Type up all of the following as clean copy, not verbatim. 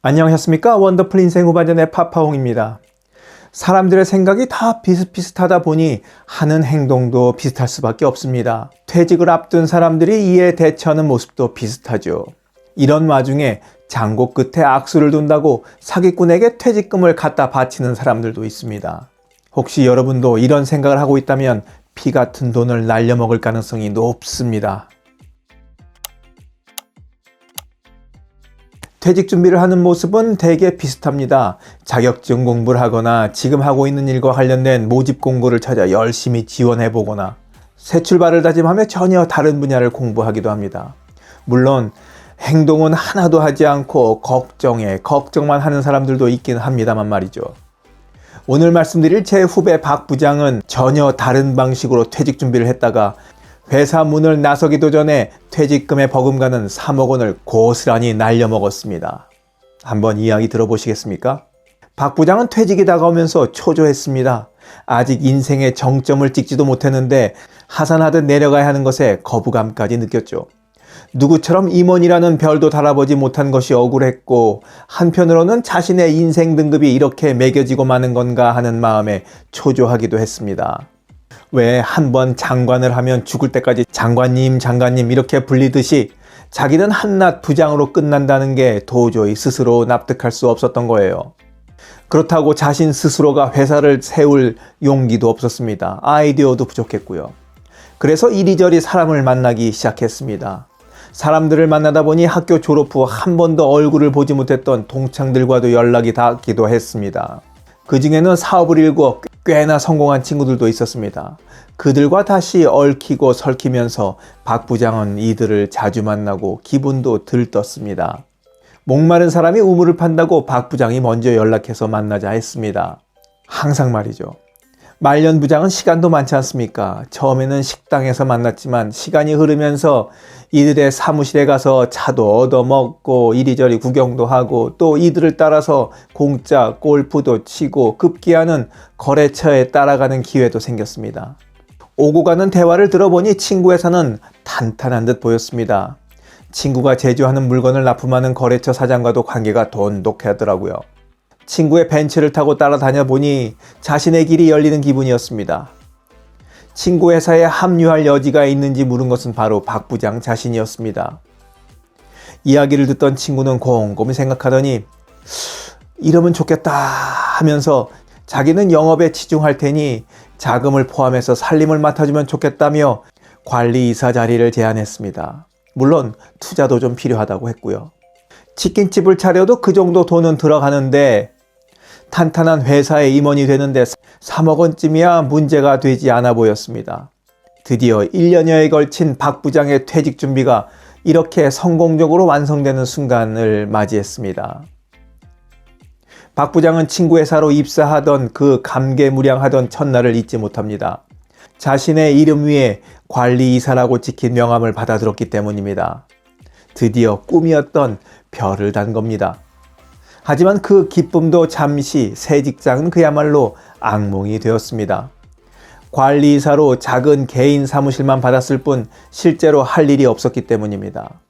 안녕하셨습니까? 원더풀 인생 후반전의 파파홍입니다. 사람들의 생각이 다 비슷비슷하다 보니 하는 행동도 비슷할 수밖에 없습니다. 퇴직을 앞둔 사람들이 이에 대처하는 모습도 비슷하죠. 이런 와중에 장고 끝에 악수를 둔다고 사기꾼에게 퇴직금을 갖다 바치는 사람들도 있습니다. 혹시 여러분도 이런 생각을 하고 있다면 피 같은 돈을 날려먹을 가능성이 높습니다. 퇴직 준비를 하는 모습은 대개 비슷합니다. 자격증 공부를 하거나 지금 하고 있는 일과 관련된 모집 공고를 찾아 열심히 지원해보거나 새 출발을 다짐하며 전혀 다른 분야를 공부하기도 합니다. 물론 행동은 하나도 하지 않고 걱정만 하는 사람들도 있긴 합니다만 말이죠. 오늘 말씀드릴 제 후배 박 부장은 전혀 다른 방식으로 퇴직 준비를 했다가 회사 문을 나서기도 전에 퇴직금에 버금가는 3억 원을 고스란히 날려먹었습니다. 한번 이야기 들어보시겠습니까? 박 부장은 퇴직이 다가오면서 초조했습니다. 아직 인생의 정점을 찍지도 못했는데 하산하듯 내려가야 하는 것에 거부감까지 느꼈죠. 누구처럼 임원이라는 별도 달아보지 못한 것이 억울했고 한편으로는 자신의 인생 등급이 이렇게 매겨지고 마는 건가 하는 마음에 초조하기도 했습니다. 왜 한번 장관을 하면 죽을 때까지 장관님 이렇게 불리듯이 자기는 한낱 부장으로 끝난다는 게 도저히 스스로 납득할 수 없었던 거예요. 그렇다고 자신 스스로가 회사를 세울 용기도 없었습니다. 아이디어도 부족했고요. 그래서 이리저리 사람을 만나기 시작했습니다. 사람들을 만나다 보니 학교 졸업 후 한 번도 얼굴을 보지 못했던 동창들과도 연락이 닿기도 했습니다. 그 중에는 사업을 일궈 꽤나 성공한 친구들도 있었습니다. 그들과 다시 얽히고 설키면서 박 부장은 이들을 자주 만나고 기분도 들떴습니다. 목마른 사람이 우물을 판다고 박 부장이 먼저 연락해서 만나자 했습니다. 항상 말이죠. 말년 부장은 시간도 많지 않습니까? 처음에는 식당에서 만났지만 시간이 흐르면서 이들의 사무실에 가서 차도 얻어먹고 이리저리 구경도 하고 또 이들을 따라서 공짜 골프도 치고 급기야는 거래처에 따라가는 기회도 생겼습니다. 오고 가는 대화를 들어보니 친구 회사는 탄탄한 듯 보였습니다. 친구가 제조하는 물건을 납품하는 거래처 사장과도 관계가 돈독하더라고요. 친구의 벤츠를 타고 따라다녀 보니 자신의 길이 열리는 기분이었습니다. 친구 회사에 합류할 여지가 있는지 물은 것은 바로 박 부장 자신이었습니다. 이야기를 듣던 친구는 곰곰이 생각하더니 이러면 좋겠다 하면서 자기는 영업에 치중할 테니 자금을 포함해서 살림을 맡아주면 좋겠다며 관리이사 자리를 제안했습니다. 물론 투자도 좀 필요하다고 했고요. 치킨집을 차려도 그 정도 돈은 들어가는데 탄탄한 회사의 임원이 되는데 3억 원쯤이야 문제가 되지 않아 보였습니다. 드디어 1년여에 걸친 박 부장의 퇴직 준비가 이렇게 성공적으로 완성되는 순간을 맞이했습니다. 박 부장은 친구 회사로 입사하던 그 감개무량하던 첫날을 잊지 못합니다. 자신의 이름 위에 관리이사라고 찍힌 명함을 받아들었기 때문입니다. 드디어 꿈이었던 별을 단 겁니다. 하지만 그 기쁨도 잠시 새 직장은 그야말로 악몽이 되었습니다. 관리이사로 작은 개인 사무실만 받았을 뿐 실제로 할 일이 없었기 때문입니다.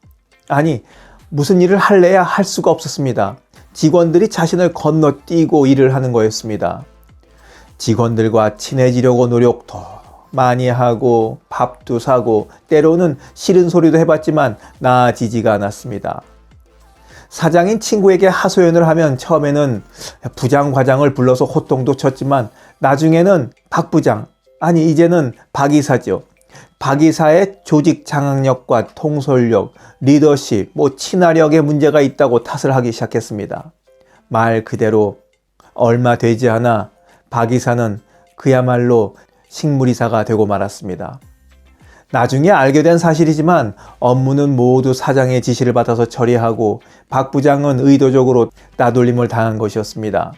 아니, 무슨 일을 할래야 할 수가 없었습니다. 직원들이 자신을 건너뛰고 일을 하는 거였습니다. 직원들과 친해지려고 노력도 많이 하고 밥도 사고 때로는 싫은 소리도 해봤지만 나아지지가 않았습니다. 사장인 친구에게 하소연을 하면 처음에는 부장 과장을 불러서 호통도 쳤지만 나중에는 박 부장, 아니 이제는 박 이사죠. 박 이사의 조직 장악력과 통솔력, 리더십, 친화력에 문제가 있다고 탓을 하기 시작했습니다. 말 그대로 얼마 되지 않아 박 이사는 그야말로 식물이사가 되고 말았습니다. 나중에 알게 된 사실이지만 업무는 모두 사장의 지시를 받아서 처리하고 박 부장은 의도적으로 따돌림을 당한 것이었습니다.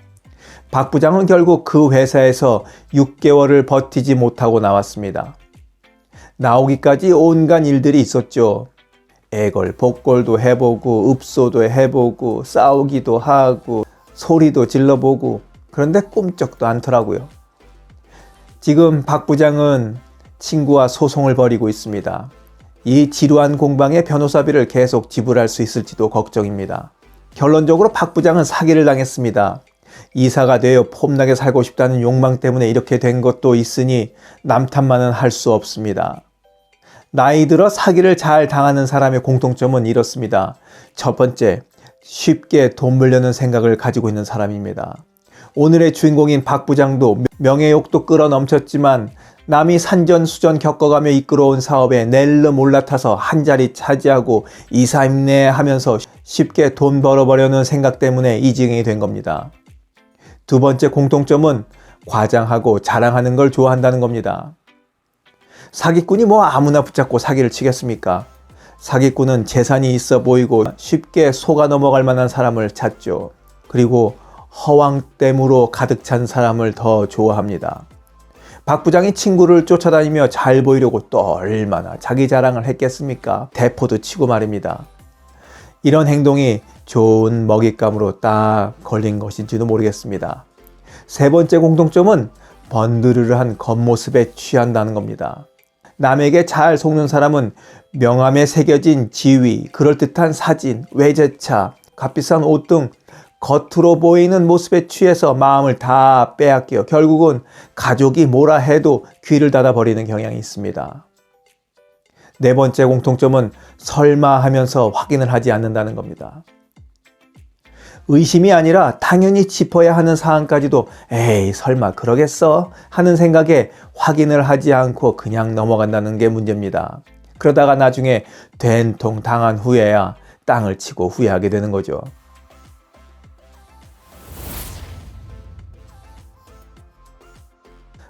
박 부장은 결국 그 회사에서 6개월을 버티지 못하고 나왔습니다. 나오기까지 온갖 일들이 있었죠. 애걸 복걸도 해보고 읍소도 해보고 싸우기도 하고 소리도 질러보고 그런데 꿈쩍도 않더라고요. 지금 박 부장은 친구와 소송을 벌이고 있습니다. 이 지루한 공방의 변호사비를 계속 지불할 수 있을지도 걱정입니다. 결론적으로 박 부장은 사기를 당했습니다. 이사가 되어 폼나게 살고 싶다는 욕망 때문에 이렇게 된 것도 있으니 남 탓만은 할 수 없습니다. 나이 들어 사기를 잘 당하는 사람의 공통점은 이렇습니다. 첫 번째, 쉽게 돈 벌려는 생각을 가지고 있는 사람입니다. 오늘의 주인공인 박 부장도 명예욕도 끌어넘쳤지만 남이 산전수전 겪어가며 이끌어온 사업에 낼름 올라타서 한 자리 차지하고 이사 임내 하면서 쉽게 돈 벌어버려는 생각 때문에 이 지경이 된 겁니다. 두 번째 공통점은 과장하고 자랑하는 걸 좋아한다는 겁니다. 사기꾼이 뭐 아무나 붙잡고 사기를 치겠습니까? 사기꾼은 재산이 있어 보이고 쉽게 속아 넘어갈 만한 사람을 찾죠. 그리고 허황됨으로 가득 찬 사람을 더 좋아합니다. 박 부장이 친구를 쫓아다니며 잘 보이려고 또 얼마나 자기 자랑을 했겠습니까? 대포도 치고 말입니다. 이런 행동이 좋은 먹잇감으로 딱 걸린 것인지도 모르겠습니다. 세 번째 공통점은 번드르르한 겉모습에 취한다는 겁니다. 남에게 잘 속는 사람은 명함에 새겨진 지위, 그럴듯한 사진, 외제차, 값비싼 옷 등 겉으로 보이는 모습에 취해서 마음을 다 빼앗겨 결국은 가족이 뭐라 해도 귀를 닫아버리는 경향이 있습니다. 네 번째 공통점은 설마 하면서 확인을 하지 않는다는 겁니다. 의심이 아니라 당연히 짚어야 하는 사안까지도 에이 설마 그러겠어? 하는 생각에 확인을 하지 않고 그냥 넘어간다는 게 문제입니다. 그러다가 나중에 된통 당한 후에야 땅을 치고 후회하게 되는 거죠.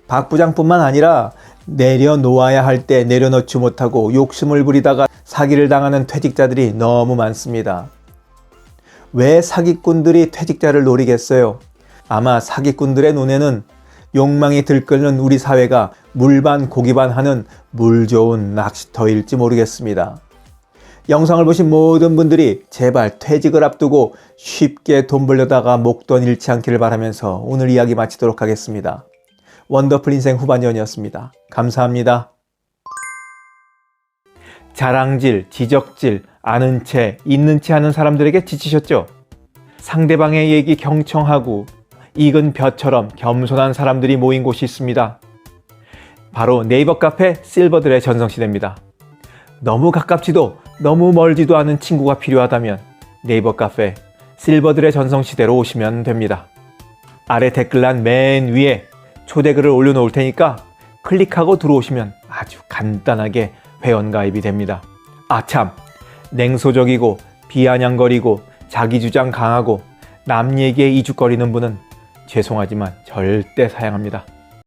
박 부장뿐만 아니라 내려놓아야 할 때 내려놓지 못하고 욕심을 부리다가 사기를 당하는 퇴직자들이 너무 많습니다. 왜 사기꾼들이 퇴직자를 노리겠어요? 아마 사기꾼들의 눈에는 욕망이 들끓는 우리 사회가 물반 고기반 하는 물 좋은 낚시터일지 모르겠습니다. 영상을 보신 모든 분들이 제발 퇴직을 앞두고 쉽게 돈 벌려다가 목돈 잃지 않기를 바라면서 오늘 이야기 마치도록 하겠습니다. 원더풀 인생 후반전이었습니다. 감사합니다. 자랑질, 지적질, 아는 채, 있는 채 하는 사람들에게 지치셨죠? 상대방의 얘기 경청하고 익은 벼처럼 겸손한 사람들이 모인 곳이 있습니다. 바로 네이버 카페 실버들의 전성시대입니다. 너무 가깝지도 너무 멀지도 않은 친구가 필요하다면 네이버 카페 실버들의 전성시대로 오시면 됩니다. 아래 댓글란 맨 위에 초대글을 올려놓을 테니까 클릭하고 들어오시면 아주 간단하게 회원가입이 됩니다. 아참, 냉소적이고 비아냥거리고 자기주장 강하고 남 얘기에 이죽거리는 분은 죄송하지만 절대 사양합니다.